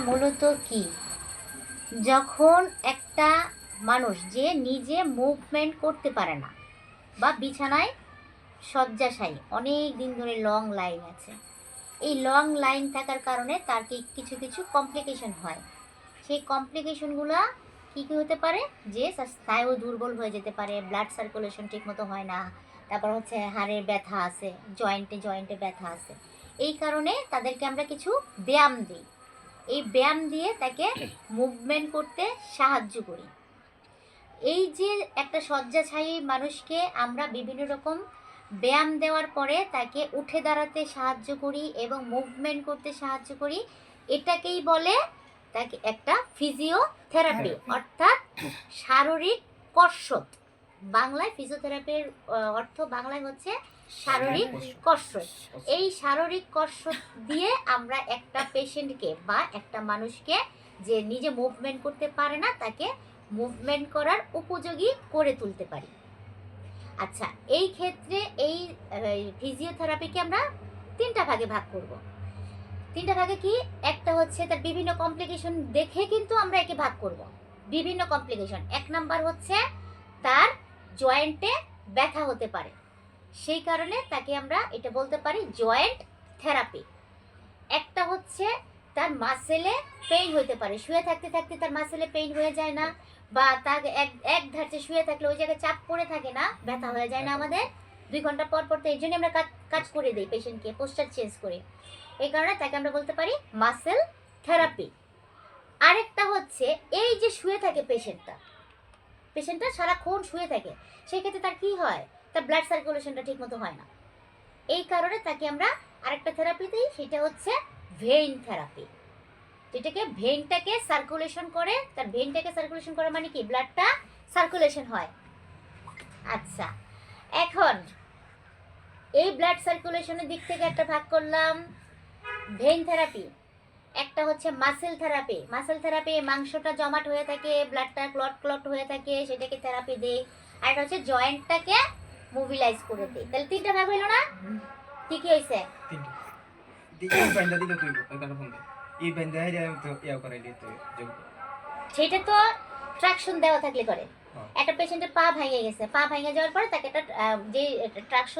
মূলত কি, যখন একটা মানুষ যে নিজে মুভমেন্ট করতে পারে না বা বিছানায় শয্যাশায়ী অনেক দিন ধরে লং লাইন আছে, এই লং লাইন থাকার কারণে তার কিছু কিছু কমপ্লিকেশন হয়। সেই কমপ্লিকেশনগুলো কী কী হতে পারে, যে স্নায়ু দুর্বল হয়ে যেতে পারে, ব্লাড সার্কুলেশন ঠিকমতো হয় না, তারপর হচ্ছে হাড়ের ব্যথা আছে, জয়েন্টে জয়েন্টে ব্যথা আছে। এই কারণে তাদেরকে আমরা কিছু ব্যায়াম দিই, এই ব্যায়াম দিয়ে তাকে মুভমেন্ট করতে সাহায্য করি। এই যে একটা শয্যাশায়ী মানুষকে আমরা বিভিন্ন রকম ব্যায়াম দেওয়ার পরে তাকে উঠে দাঁড়াতে সাহায্য করি এবং মুভমেন্ট করতে সাহায্য করি, এটাকেই বলে তাকে একটা ফিজিওথেরাপি, অর্থাৎ শারীরিক কসরত। বাংলায় ফিজিওথেরাপির অর্থ বাংলায় হচ্ছে শারীরিক কসরত। এই শারীরিক কসরত দিয়ে আমরা একটা পেশেন্টকে বা একটা মানুষকে যে নিজে মুভমেন্ট করতে পারে না তাকে মুভমেন্ট করার উপযোগী করে তুলতে পারি। আচ্ছা, এই ক্ষেত্রে এই ফিজিওথেরাপিকে আমরা তিনটা ভাগে ভাগ করব। তিনটা ভাগে কি, একটা হচ্ছে তার বিভিন্ন কমপ্লিকেশন দেখে কিন্তু আমরা একে ভাগ করব। বিভিন্ন কমপ্লিকেশন, এক নাম্বার হচ্ছে তার জয়েন্টে ব্যথা হতে পারে, সেই কারণে তাকে আমরা এটা বলতে পারি জয়েন্ট থেরাপি। একটা হচ্ছে তার মাসেলে পেইন হতে পারে, শুয়ে থাকতে থাকতে তার মাসেলে পেইন হয়ে যায় না, বা তার এক ধাঁচে শুয়ে থাকলে ওই জায়গায় চাপ পড়ে থাকে না, ব্যথা হয়ে যায় না আমাদের 2 ঘন্টা পর পর। তো এই জন্য আমরা কাজ করে দিই পেশেন্টকে, পোস্টার চেঞ্জ করে। এই কারণে তাকে আমরা বলতে পারি মাসেল থেরাপি। আরেকটা হচ্ছে এই যে শুয়ে থাকে পেশেন্টটা সারাক্ষণ শুয়ে থাকে, সেই ক্ষেত্রে তার কি হয়, তার ব্লাড সার্কুলেশনটা ঠিকমতো হয় না। এই কারণে তাকে আমরা আরেকটা থেরাপি দিই, সেটা হচ্ছে ভেইন থেরাপি, যেটাকে ভেইনটাকে সার্কুলেশন করে। তার ভেইনটাকে সার্কুলেশন করে মানে কি, ব্লাডটা সার্কুলেশন হয়। আচ্ছা, এখন এই ব্লাড সার্কুলেশনের দিক থেকে একটা ভাগ করলাম ভেইন থেরাপি। একটা হচ্ছে মাসেল থেরাপি। মাসেল থেরাপি, মাংসটা জমাট হয়ে থাকে, ব্লাডটা ক্লট হয়ে থাকে, সেটাকে থেরাপি দেয়। আর একটা হচ্ছে জয়েন্টটাকে মুভিলাইজ করে দেয়। তাহলে তিনটা ভাগ হইল না? কি কি হয়েছে? সেটা তো ট্রাকশন দেওয়া থাকলে করে। একটা পেশেন্টের পা ভেঙে গেছে, পা ভেঙে যাওয়ার পরে তাকে একটা যে ট্রাকশন